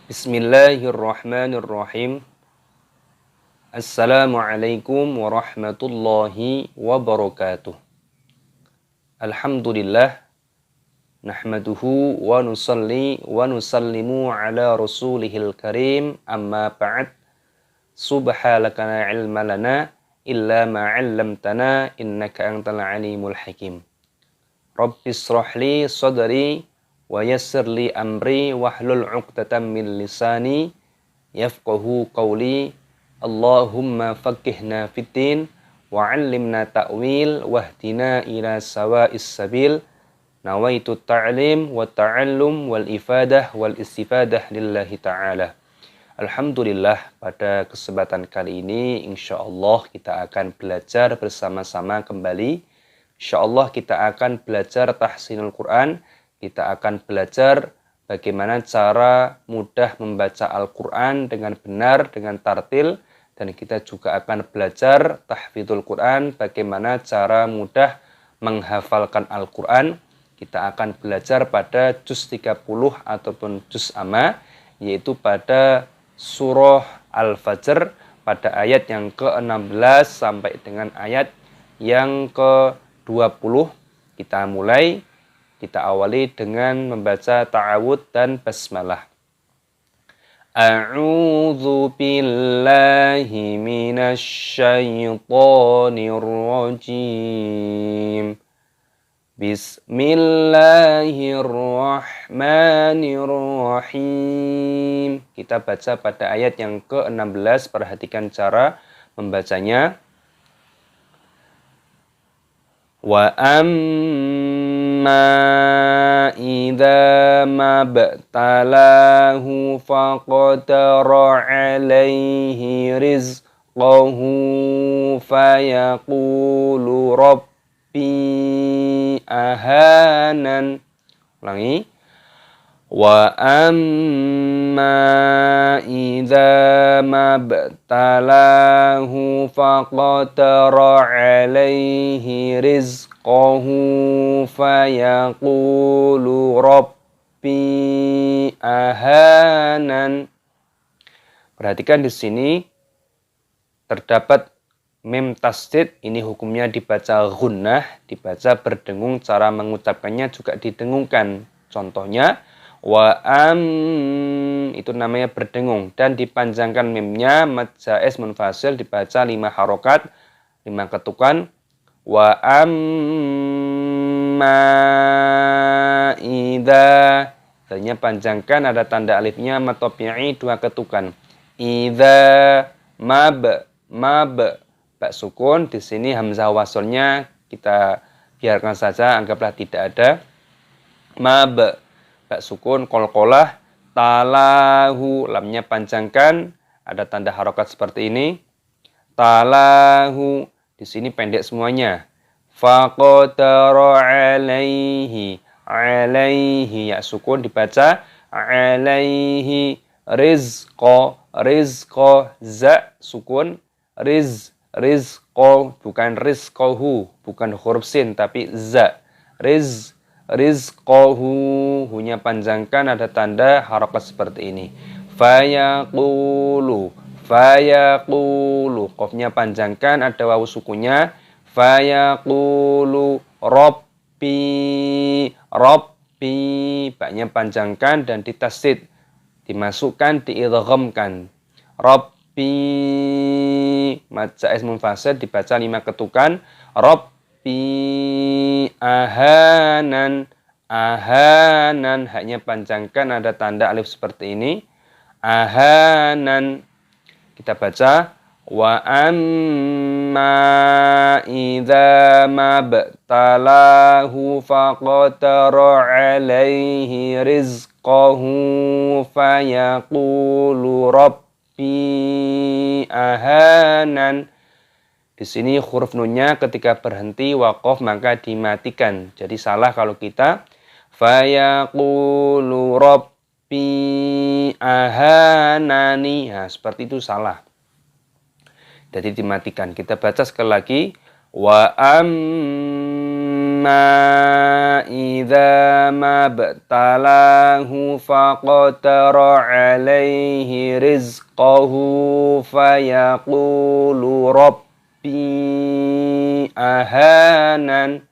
Bismillahirrahmanirrahim. Assalamualaikum warahmatullahi wabarakatuh. Alhamdulillah. Nahmaduhu wa nusalli wa nusallimu ala rasulihil karim. Amma ba'd. Subhanaka la ilma lana illa ma 'allamtana innaka antal alimul hakim. Rabbis shrahli sadri wa yassir li amri wahlul 'uqdatam min lisani yafqahu qawli. Allahumma faqihna fiddin wa 'allimna ta'wil wahdina ila sawa'is sabil. Nawaitu ta'lim wa ta'allum wal ifadah wal istifadah lillahi ta'ala. Alhamdulillah, pada kesempatan kali ini insyaallah kita akan belajar bersama-sama kembali. Insyaallah kita akan belajar tahsinul Quran. Kita akan belajar bagaimana cara mudah membaca Al-Quran dengan benar, dengan tartil. Dan kita juga akan belajar tahfidzul Quran, bagaimana cara mudah menghafalkan Al-Quran. Kita akan belajar pada juz 30 ataupun juz amma, yaitu pada surah Al-Fajr, pada ayat yang ke-16 sampai dengan ayat yang ke-20. Kita mulai. Kita awali dengan membaca ta'awud dan basmalah. A'udzu billahi minasy syaithanir rajim. Bismillahirrahmanirrahim. Kita baca pada ayat yang ke-16. Perhatikan cara membacanya. Wa amma idza mabtalahu faqadara alaihi rizqahu fayaqulu rabbi ahanan. Ulangi. Wa amma idza mabtalahu faqadara alaihi rizqahu fayaqulu rabbi ahanan. Perhatikan di sini terdapat mim tasdid. Ini hukumnya dibaca gunnah, dibaca berdengung. Cara mengucapkannya juga didengungkan. Contohnya wa itu namanya berdengung dan dipanjangkan mimnya, mad jaiz munfasil, dibaca 5 harokat, 5 ketukan. Wa amma idza, tadinya panjangkan, ada tanda alifnya, mad tabi'i 2 ketukan. Idza mab ba sukun, di sini hamzah wasolnya kita biarkan saja, anggaplah tidak ada. Mab ba sukun, qalqalah. Talahu, lamnya panjangkan, ada tanda harokat seperti ini. Talahu, di sini pendek semuanya. Faqadara alaihi, alaihi ya sukun, dibaca alaihi. Rizqa, za sukun. Rizqo, bukan rizqohu, bukan huruf sin tapi za. Rizqohu, hunya panjangkan, ada tanda harokat seperti ini. Fayaqulu, qofnya panjangkan, ada wawu sukunya. Fayaqulu rabbi, baknya panjangkan dan ditasdid, dimasukkan, diidghamkan. Rabbi, mad jaiz munfasil, dibaca 5 ketukan. Rabbi ahanan, haknya panjangkan, ada tanda alif seperti ini. Ahanan. Kita baca wa amma idza mabtalahu faqadara alaihi rizqahu fayaqulu rabbi ahanan. Di sini huruf nunnya ketika berhenti waqaf maka dimatikan. Jadi salah kalau kita fayaqulu rabbi ahanani. Nah, seperti itu salah. Jadi dimatikan. Kita baca sekali lagi. Wa idza mabtalahu faqadara alaihi rizqahu fayaqulu rabbi ahanan.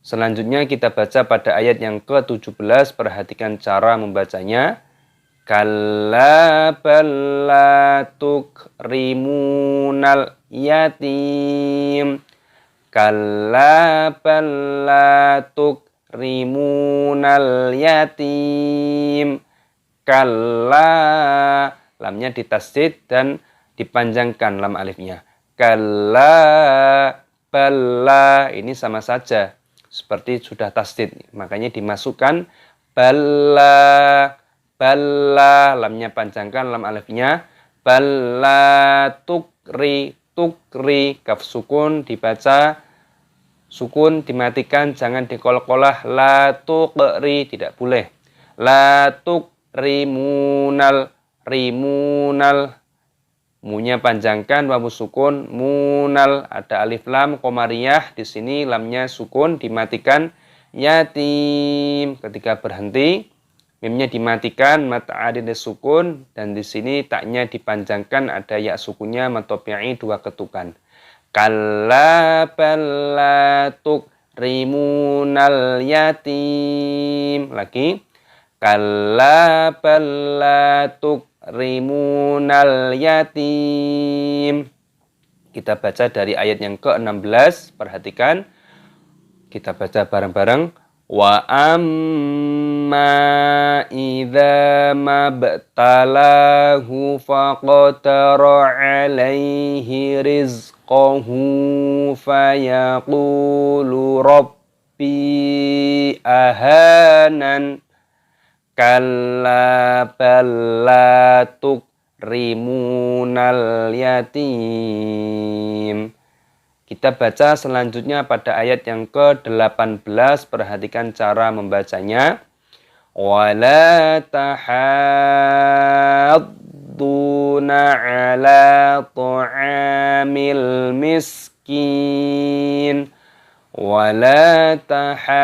Selanjutnya kita baca pada ayat yang ke-17, perhatikan cara membacanya. Kalla balla tukrimunal yatim. Kalla balla tukrimunal yatim. Kalla, lamnya ditasdid dan dipanjangkan lam alifnya. Kalla balla, ini sama saja seperti sudah tasdid, makanya dimasukkan balla, balla, lamnya panjangkan lam alifnya. Balla tukri, tukri, kaf sukun dibaca, sukun dimatikan, jangan dikol-kolah. La tukri, tidak boleh. La tukrimunal, rimunal, munya panjangkan, wawu sukun, munal, ada alif lam komariyah, di sini lamnya sukun dimatikan. Yatim, ketika berhenti mimnya dimatikan, mata adil sukun, dan di sini taknya dipanjangkan, ada ya sukunnya matopi'i dua ketukan. Kalla balla tukrimunal yatim, lagi kalla balla tukrimunal yatim. Kita baca dari ayat yang ke-16, perhatikan, kita baca bareng-bareng. Wa amma idza mabtalahu faqadara alaihi rizqahu fayaqulu rabbi ahanan. Kalla balla tukrimunal yatim. Kita baca selanjutnya pada ayat yang ke-18, perhatikan cara membacanya. Wala tahadduna ala ta'amil miskin. Wala tahadduna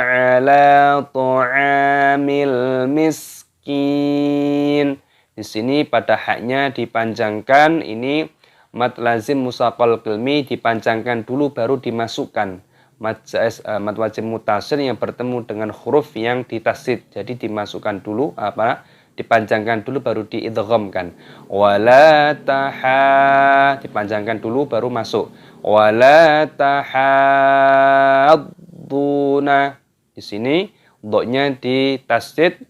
ala ta'amil miskin. Di sini pada haknya dipanjangkan, ini mad lazim musaqal qilmi dipanjangkan dulu baru dimasukkan. Mad wajib mutasil yang bertemu dengan huruf yang ditasdid, jadi dimasukkan dulu dipanjangkan dulu baru diidghamkan. Wala taha, dipanjangkan dulu baru masuk. Wala tahadduna, di sini dha-nya ditasdid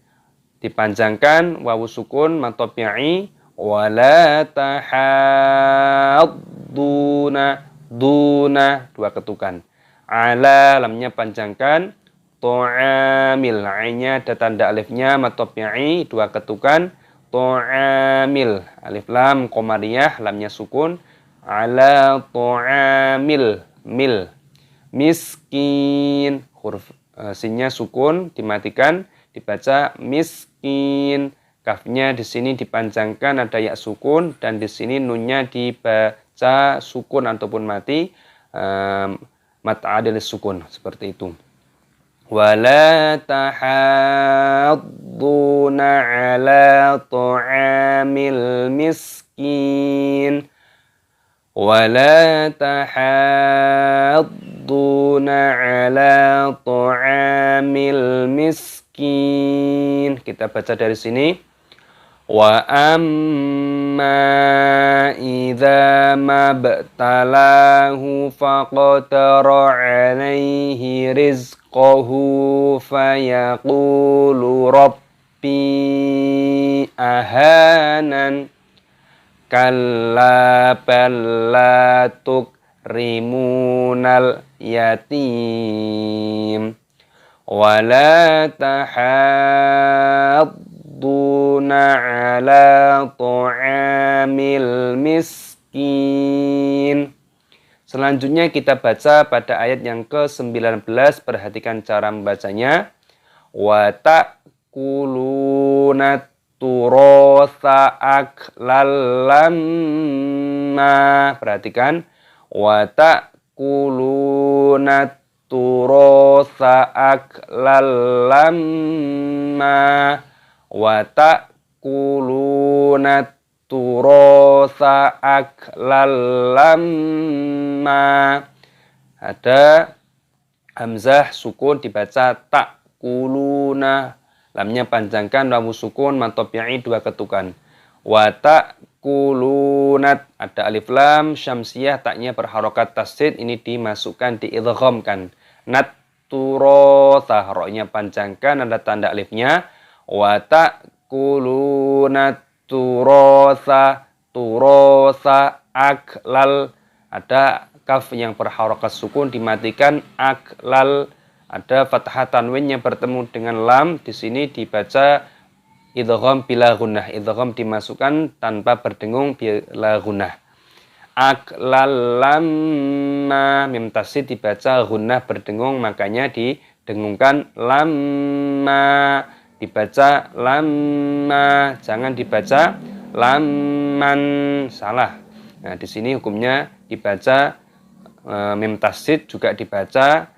dipanjangkan, wawu sukun matopi'i. Wala tahadduna, duna, dua ketukan. Ala, lamnya panjangkan. Ta'amil, ainnya ada tanda alifnya matopi'i, dua ketukan. Ta'amil, alif lam komariyah, lamnya sukun. Ala ta'amil, mil. Miskin, huruf sinnya sukun dimatikan, dibaca miskin. Kafnya di sini dipanjangkan, ada ya sukun, dan di sini nunnya dibaca sukun ataupun mati, mat adil sukun, seperti itu. Wala tahadduna ala ta'amil miskin. Wala tahadduna ala ta'amil miskin. Kita baca dari sini. Wa amma idza mabtalahu faqadara alaihi rizqahu fayaqulu rabbi ahanan. Kalla balla tukrimunal yatim. Wala tahadduna ala ta'amil miskin. Selanjutnya kita baca pada ayat yang ke-19, perhatikan cara membacanya. Wa ta'kuluna turotha aklan lamma. Perhatikan. wa ta'kuluna turotha aklan lamma wa ta'kuluna turotha aklan lamma. Ada hamzah sukun dibaca ta'kuluna, lamnya panjangkan, wawu sukun matobi'i 2 ketukan. Wa ta'kulunat, ada alif lam syamsiyah, taknya berharokat tasdid, ini dimasukkan, diidghamkan. Nat turotha, roknya panjangkan, ada tanda alifnya. Wa ta'kulunat turotha, turotha aklal, ada kaf yang berharokat sukun dimatikan, aklal, ada fathah tanwin yang bertemu dengan lam, di sini dibaca idgham bila gunnah, idgham dimasukkan tanpa berdengung bila gunnah. Aklal lamma, mim tasdid dibaca gunnah berdengung, makanya didengungkan lamma, dibaca lamma, jangan dibaca lamman, salah. Nah, di sini hukumnya dibaca mim tasdid juga dibaca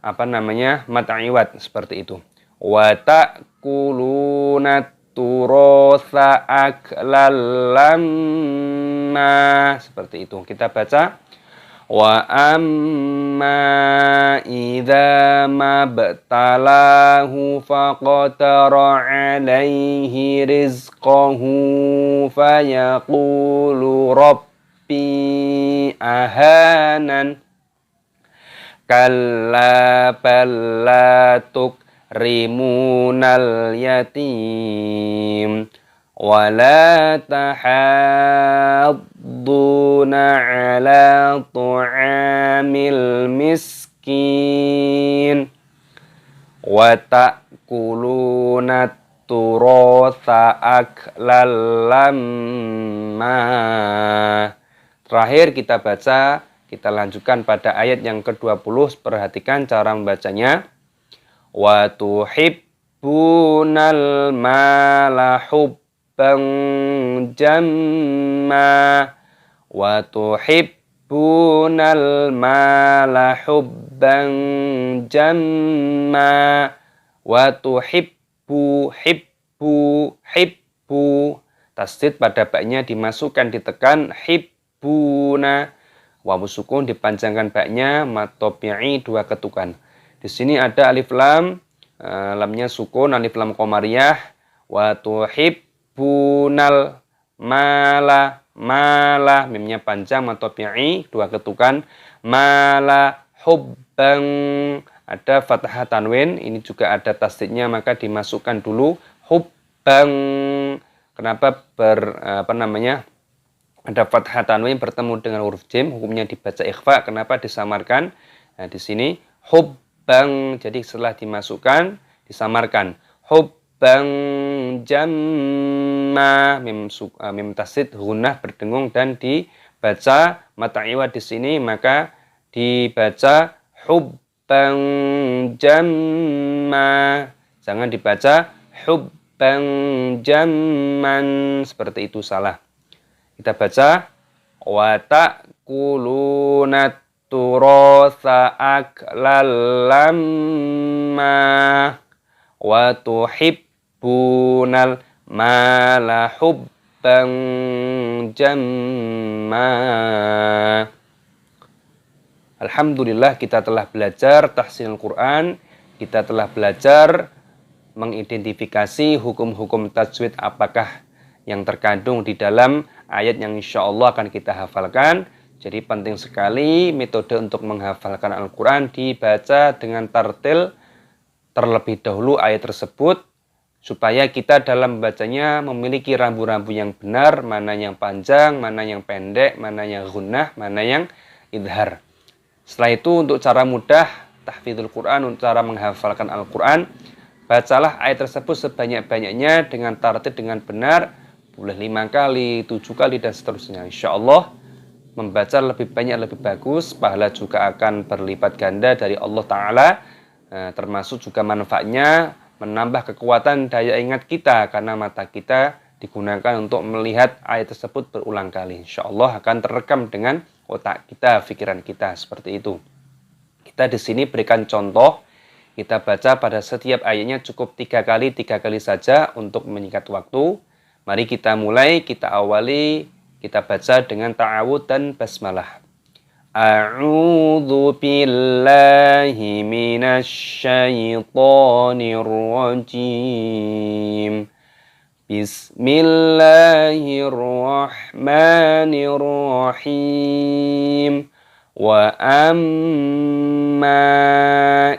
mad iwad, seperti itu. Wa ta'kuluna turotha aklan lamma, seperti itu. Kita baca wa amma idza mabtalahu faqatara alaihi rizqahu fayaqulu rabbi ahanan kalla balla tukrimunal yatim wala tahadduna ala tu'amil miskin wa ta'kuluna turotha aklan lamma. Terakhir kita baca, kita lanjutkan pada ayat yang ke-20. Perhatikan cara membacanya. Wa tuhibbunal mala hubban jamma. Wa tuhibbunal mala hubban jamma. Wa tuhibbu hibbu. Tasdid pada baknya dimasukkan, ditekan, hibbuna. Wawu sukun dipanjangkan baknya, matobi'i 2 ketukan. Di sini ada alif lam, lamnya sukun, alif lam qamariyah. Wa tuhibbunal mala, mala, mimnya panjang, matobi'i 2 ketukan. Mala hubban, ada fathah tanwin, ini juga ada tasdidnya, maka dimasukkan dulu hubban. Kenapa ada fathah tanwin bertemu dengan huruf jim, hukumnya dibaca ikhfa. Kenapa disamarkan? Nah, di sini hubbang, jadi setelah dimasukkan disamarkan. Hubbang jamma, mim tasdid gunnah berdengung dan dibaca mata iwad di sini, maka dibaca hubbang jamma. Jangan dibaca hubbang jamman, seperti itu, salah. Kita baca wa ta'kuluna turotha aklan lamma wa tuhibbunal mala hubban jamma. Alhamdulillah, kita telah belajar tahsinul Quran, kita telah belajar mengidentifikasi hukum-hukum tajwid apakah yang terkandung di dalam ayat yang insya Allah akan kita hafalkan. Jadi penting sekali metode untuk menghafalkan Al-Quran, dibaca dengan tartil terlebih dahulu ayat tersebut, supaya kita dalam membacanya memiliki rambu-rambu yang benar, mana yang panjang, mana yang pendek, mana yang gunnah, mana yang idhar. Setelah itu, untuk cara mudah tahfidzul Quran, untuk cara menghafalkan Al-Quran, bacalah ayat tersebut sebanyak-banyaknya dengan tartil dengan benar, boleh 5 kali, 7 kali, dan seterusnya. Insya Allah membaca lebih banyak lebih bagus, pahala juga akan berlipat ganda dari Allah Ta'ala. Termasuk juga manfaatnya menambah kekuatan daya ingat kita, karena mata kita digunakan untuk melihat ayat tersebut berulang kali. Insya Allah akan terekam dengan otak kita, pikiran kita, seperti itu. Kita di sini berikan contoh, kita baca pada setiap ayatnya cukup 3 kali saja untuk menyingkat waktu. Mari kita mulai, kita awali, kita baca dengan ta'awud dan basmalah. A'udzu billahi minasyaitonir rajim. Bismillahirrahmanirrahim. Wa amma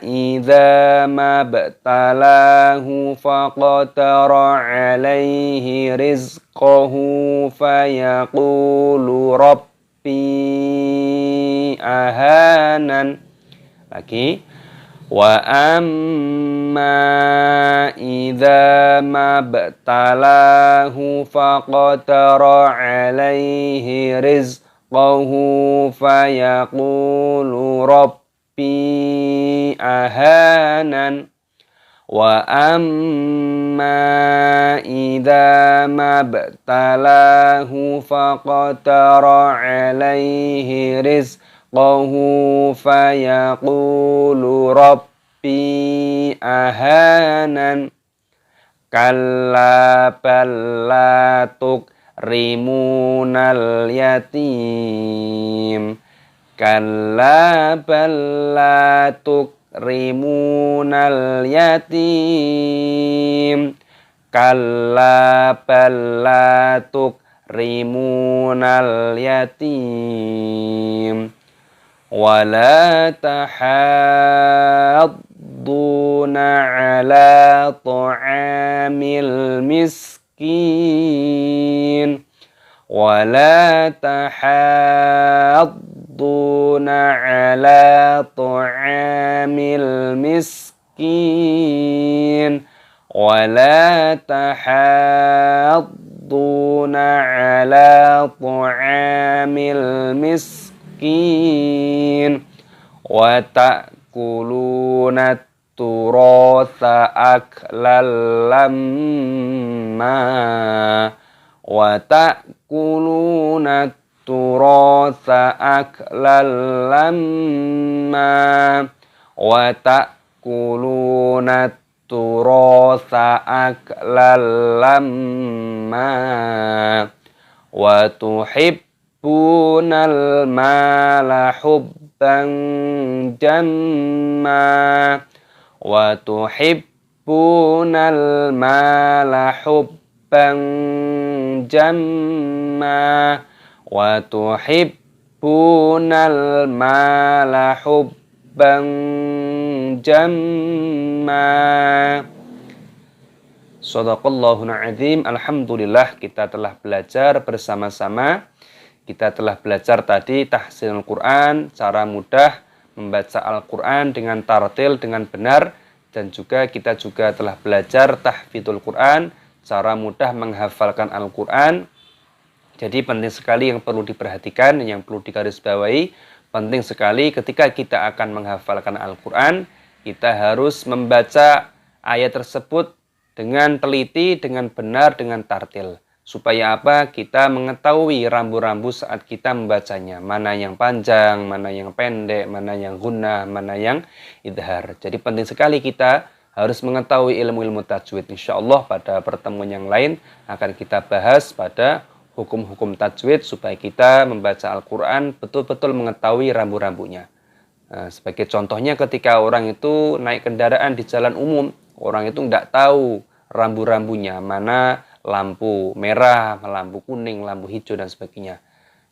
idza mabtalahu faqadara alaihi rizqahu fayaqulu rabbi ahanan. Lagi. Wa amma idza mabtalahu faqadara alaihi rizqahu fayaqulu rabbi ahanan. Wa amma idza mabtalahu faqadara alaihi rizqahu fayaqulu rabbi ahanan. Kalla bal la tukrimunal yatim. Kalla bal la tukrimunal yatim. Kalla bal la tukrimunal yatim. Wala tahadduna ala ta'amil miskin. Wala tahadduna ala ta'amil miskin. Wala tahadduna ala ta'amil miskin. Wa ta'kuluna turatha aklan lamma. Wa ta'kuluna turatha aklan lamma. Wa ta'kuluna turatha aklan lamma. Wa tuhibbunal mala hubban jamma. Wa tuhibbunal mala hubban jamma. Wa tuhibbunal mala hubban jamma. Shadaqallahul azim. Alhamdulillah, kita telah belajar bersama-sama. Kita telah belajar tadi tahsinul Quran, cara mudah membaca Al-Quran dengan tartil, dengan benar. Dan juga kita juga telah belajar tahfidul Quran, cara mudah menghafalkan Al-Quran. Jadi penting sekali yang perlu diperhatikan, yang perlu digarisbawahi. Penting sekali ketika kita akan menghafalkan Al-Quran, kita harus membaca ayat tersebut dengan teliti, dengan benar, dengan tartil. Supaya apa? Kita mengetahui rambu-rambu saat kita membacanya. Mana yang panjang, mana yang pendek, mana yang gunnah, mana yang idhar. Jadi penting sekali kita harus mengetahui ilmu-ilmu tajwid. InsyaAllah pada pertemuan yang lain akan kita bahas pada hukum-hukum tajwid supaya kita membaca Al-Quran betul-betul mengetahui rambu-rambunya. Nah, sebagai contohnya ketika orang itu naik kendaraan di jalan umum, orang itu nggak tahu rambu-rambunya, mana lampu merah, lampu kuning, lampu hijau, dan sebagainya.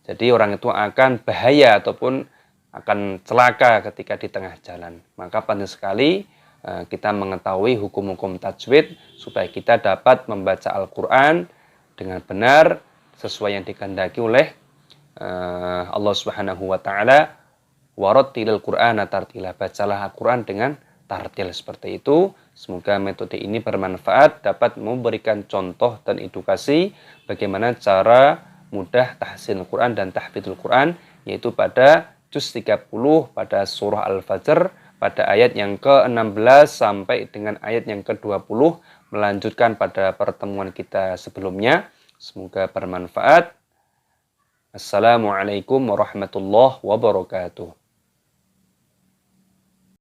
Jadi orang itu akan bahaya ataupun akan celaka ketika di tengah jalan. Maka penting sekali kita mengetahui hukum-hukum tajwid supaya kita dapat membaca Al-Quran dengan benar sesuai yang dikehendaki oleh Allah Subhanahu wa taala. Warattilil Qur'ana tartila. Bacalah Al-Quran dengan tartil seperti itu. Semoga metode ini bermanfaat, dapat memberikan contoh dan edukasi bagaimana cara mudah tahsin Al-Quran dan tahfidul Quran, yaitu pada juz 30 pada surah Al-Fajr pada ayat yang ke-16 sampai dengan ayat yang ke-20, melanjutkan pada pertemuan kita sebelumnya. Semoga bermanfaat. Assalamualaikum warahmatullahi wabarakatuh.